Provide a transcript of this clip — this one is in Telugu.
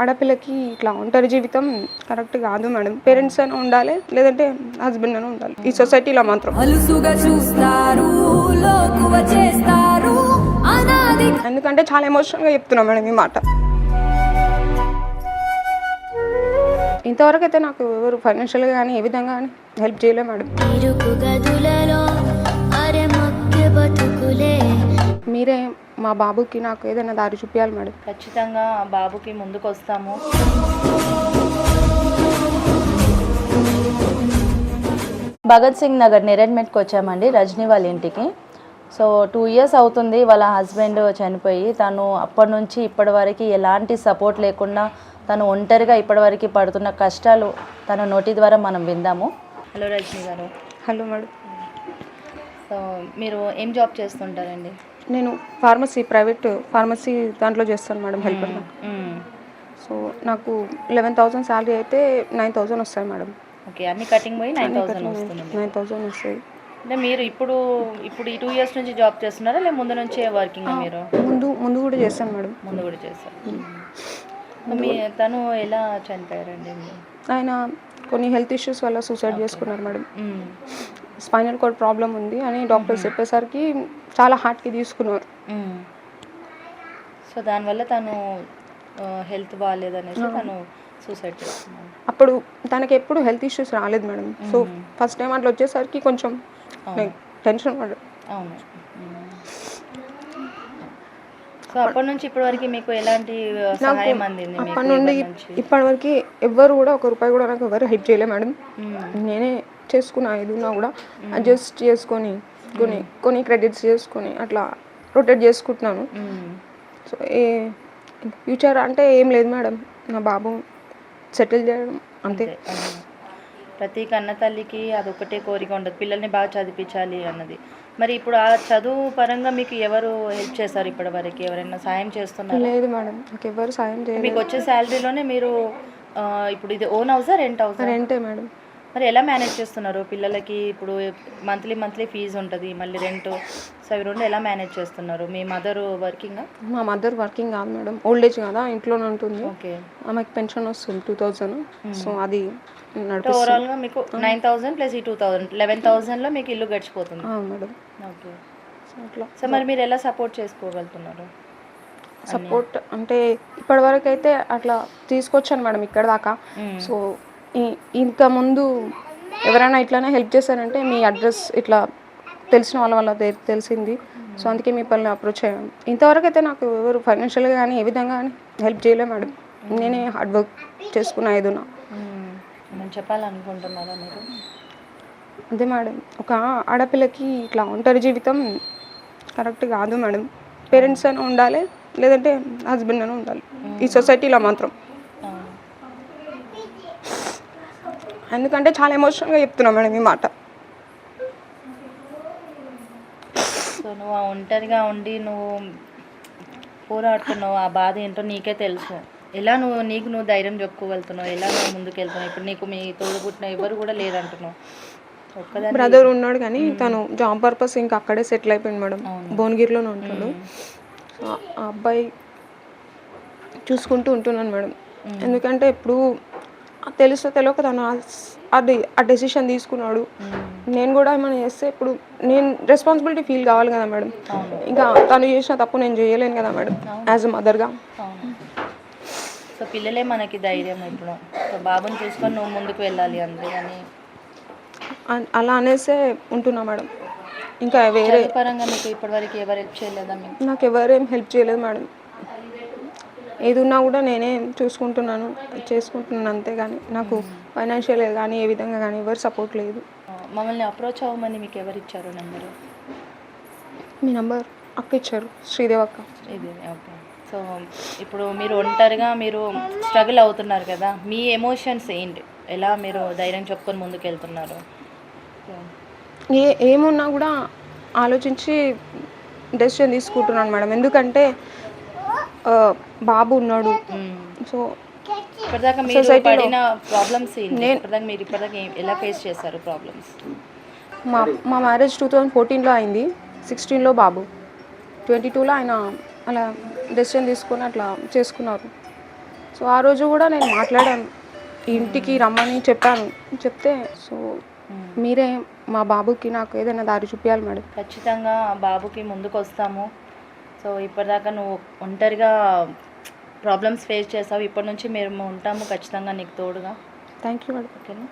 ఆడపిల్లకి ఇట్లా ఒంటరి జీవితం కరెక్ట్ కాదు మేడం. పేరెంట్స్ అయినా ఉండాలి, లేదంటే హస్బెండ్ అయినా ఉండాలి. ఈ సొసైటీలో మాత్రం ఎందుకంటే చాలా ఎమోషనల్గా చెప్తున్నా మేడం ఈ మాట. ఇంతవరకు అయితే నాకు ఎవరు ఫైనాన్షియల్గా కానీ ఏ విధంగా కానీ హెల్ప్ చేయలేదు మేడం. మీరే మా బాబుకి నాకు ఏదైనా దారి చూపించాలి మేడం. ఖచ్చితంగా బాబుకి ముందుకు వస్తాము. భగత్ సింగ్ నగర్ నిరెడ్మెంట్కి వచ్చామండి, రజనీ వాళ్ళ ఇంటికి. సో 2 years అవుతుంది వాళ్ళ హస్బెండ్ చనిపోయి. తను అప్పటి నుంచి ఇప్పటి వరకు ఎలాంటి సపోర్ట్ లేకుండా తను ఒంటరిగా ఇప్పటివరకు పడుతున్న కష్టాలు తన నోటి ద్వారా మనం విందాము. హలో రజనీ గారు. Hello madam. సో మీరు ఏం జాబ్ చేస్తుంటారండి? నేను ప్రైవేట్ ఫార్మసీ దాంట్లో చేస్తాను మేడం, హెల్పర్గా. సో నాకు 11,000 శాలరీ అయితే 9,000 వస్తాయి మేడం. ఓకే, అన్ని కటింగ్ పోయి 9,000 వస్తుంది. 9,000 వస్తాయి. అంటే మీరు ఇప్పుడు ఈ 2 years నుంచి జాబ్ చేస్తున్నారా, లేదా ముందు నుంచే వర్కింగ్? మీరు ముందు కూడా చేస్తాను మేడం. ముందు కూడా చేస్తాను. తను ఎలా చనిపోయారండి? ఆయన కొన్ని హెల్త్ ఇష్యూస్ వల్ల సూసైడ్ చేసుకున్నారు మేడం. స్పైనల్ కార్డ్ ప్రాబ్లం ఉంది అని డాక్టర్స్ చెప్పేసరికి చాలా హార్ట్కి తీసుకున్నారు. సో దానివల్ల తను హెల్త్ బాగాలేదనేసి తను సూసైడ్ చేసుకున్నారు. అప్పుడు తనకి ఎప్పుడు హెల్త్ ఇష్యూస్ రాలేదు మేడం. సో ఫస్ట్ టైం అట్లా వచ్చేసరికి కొంచెం టెన్షన్ పడ్డా. అవును. సో అప్పటి నుంచి ఇప్పటి వరకు మీకు ఎలాంటి సహాయం అందింది? అప్పటి నుండి ఇప్పటి వరకు ఎవ్వరు కూడా 1 రూపాయి కూడా నాకు ఎవరు హెల్ప్ చేయలేదు మేడం. నేనే చేసుకున్నా, ఏదున్నా కూడా అడ్జస్ట్ చేసుకొని కొన్ని క్రెడిట్స్ చేసుకొని అట్లా రొటేట్ చేసుకుంటున్నాను. సో ఫ్యూచర్ అంటే ఏం లేదు మేడం, నా బాబు సెటిల్ చేయడం అంతే. ప్రతి కన్న తల్లికి అదొకటే కోరిక ఉండదు, పిల్లల్ని బాగా చదివించాలి అన్నది. మరి ఇప్పుడు ఆ చదువు పరంగా మీకు ఎవరు హెల్ప్ చేస్తారు ఇప్పటి వరకు? ఎవరైనా సాయం చేస్తున్నారు? లేదు మేడం, నాకు ఎవరు సాయం చేయలేదు. మీకు వచ్చే శాలరీలోనే మీరు ఇప్పుడు ఇది ఓన్ హౌసా, రెంట్ హౌసా? రెంటే మేడం. మరి ఎలా మేనేజ్ చేస్తున్నారు? పిల్లలకి ఇప్పుడు మంత్లీ ఫీజు ఉంటుంది, మళ్ళీ రెంట్. సో అవి రెండు ఎలా మేనేజ్ చేస్తున్నారు? మీ మదర్ వర్కింగా? మా మదర్ వర్కింగ్ కాదు మేడం, ఓల్డ్ ఏజ్ కదా, ఇంట్లోనే ఉంటుంది. ఓకే. ఆమెకి పెన్షన్ వస్తుంది 2,000. సో అది ఓవరాల్గా మీకు 9,000 ప్లస్ ఈ 2,000, 11,000లో మీకు ఇల్లు గడిచిపోతుంది మేడం. ఓకే. సో మరి మీరు ఎలా సపోర్ట్ చేసుకోగలుగుతున్నారు? సపోర్ట్ అంటే ఇప్పటివరకు అయితే అట్లా తీసుకొచ్చాను మేడం ఇక్కడ దాకా. సో ఇంకా ముందు ఎవరైనా ఇట్లానే హెల్ప్ చేశారంటే మీ అడ్రస్ ఇట్లా తెలిసిన వాళ్ళ తెలిసింది. సో అందుకే మీ పనులు అప్రోచ్ అయ్యాను. ఇంతవరకు అయితే నాకు ఎవరు ఫైనాన్షియల్గా కానీ ఏ విధంగా కానీ హెల్ప్ చేయలేదు మేడం. నేనే హార్డ్ వర్క్ చేసుకున్నా ఏదన్నా. చెప్పాలనుకుంటున్నారా మీరు? అదే మేడం, ఒక ఆడపిల్లకి ఇట్లా ఒంటరి జీవితం కరెక్ట్ కాదు మేడం. పేరెంట్స్ అయినా ఉండాలి, లేదంటే హస్బెండ్ అయినా ఉండాలి ఈ సొసైటీలో మాత్రం. ఎందుకంటే చాలా ఎమోషనల్గా చెప్తున్నా మేడం ఈ మాట. సో నువ్వు ఒంటరిగా ఉండి నువ్వు పోరాడుతున్నావు, ఆ బాధ ఏంటో నీకే తెలుసు. ఎలా నువ్వు ధైర్యం చెప్పుకోగలుగుతున్నావు? ఎలా నువ్వు ముందుకు వెళ్తున్నావు? ఇప్పుడు నీకు మీ తోడు పుట్టిన ఎవరు కూడా లేరంటున్నావు. బ్రదర్ ఉన్నాడు కానీ తను జాబ్ పర్పస్ ఇంకా అక్కడే సెటిల్ అయిపోయింది మేడం, భువనగిరిలోనే ఉంటాడు. ఆ అబ్బాయి చూసుకుంటూ ఉంటున్నాను మేడం. ఎందుకంటే ఇప్పుడు తెలుసో తెలియక తను ఆ డెసిషన్ తీసుకున్నాడు. నేను కూడా ఏమైనా చేస్తే ఇప్పుడు నేను రెస్పాన్సిబిలిటీ ఫీల్ కావాలి కదా మేడం. ఇంకా తను చేసిన తప్పు నేను చేయలేను కదా మేడం యాజ్ ఎ మదర్గా. సో పిల్లలే మనకి ధైర్యం. ఇప్పుడు సో బాబుని చూసుకొని నువ్వు ముందుకు వెళ్ళాలి అంతే. అని అలా అనేసే ఉంటున్నా మేడం. ఇంకా వేరే పరంగా మీకు ఇప్పటివరకు ఎవరు హెల్ప్ చేయలేదా? నాకు ఎవరేం హెల్ప్ చేయలేదు మేడం. ఏదున్నా కూడా నేనే చూసుకుంటున్నాను, చేసుకుంటున్నాను అంతే. కానీ నాకు ఫైనాన్షియల్ కానీ ఏ విధంగా కానీ ఎవరు సపోర్ట్ లేదు. మమ్మల్ని అప్రోచ్ అవ్వమని మీకు ఎవరు ఇచ్చారు నెంబరు? మీ నెంబర్ అక్క ఇచ్చారు, శ్రీదేవి అక్క. ఓకే. సో ఇప్పుడు మీరు ఒంటరిగా మీరు స్ట్రగుల్ అవుతున్నారు కదా, మీ ఎమోషన్స్ ఏంటి? ఎలా మీరు ధైర్యం చెప్పుకొని ముందుకు వెళ్తున్నారు? ఏమున్నా కూడా ఆలోచించి డెసిషన్ తీసుకుంటున్నాను మేడం. ఎందుకంటే బాబు ఉన్నాడు. సో ఇప్పటిదాకా మీరు పడిన ప్రాబ్లమ్స్ ఏంటి? ఇప్పటిదాకా ఎలా ఫేస్ చేశారు ప్రాబ్లమ్స్? మా మ్యారేజ్ 2014లో అయింది. 16లో బాబు, 22లో ఆయన అలా డెసిషన్ తీసుకొని అట్లా చేసుకున్నారు. సో ఆ రోజు కూడా నేను మాట్లాడాను, ఇంటికి రమ్మని చెప్పాను. చెప్తే సో మీరే మా బాబుకి నాకు ఏదైనా దారి చూపించాలి మేడం. ఖచ్చితంగా బాబుకి ముందుకు వస్తాము. సో ఇప్పటిదాకా నువ్వు ఒంటరిగా ప్రాబ్లమ్స్ ఫేస్ చేసావు, ఇప్పటి నుంచి మేము ఉంటాము ఖచ్చితంగా నీకు తోడుగా. Thank you madam. ఓకేనా.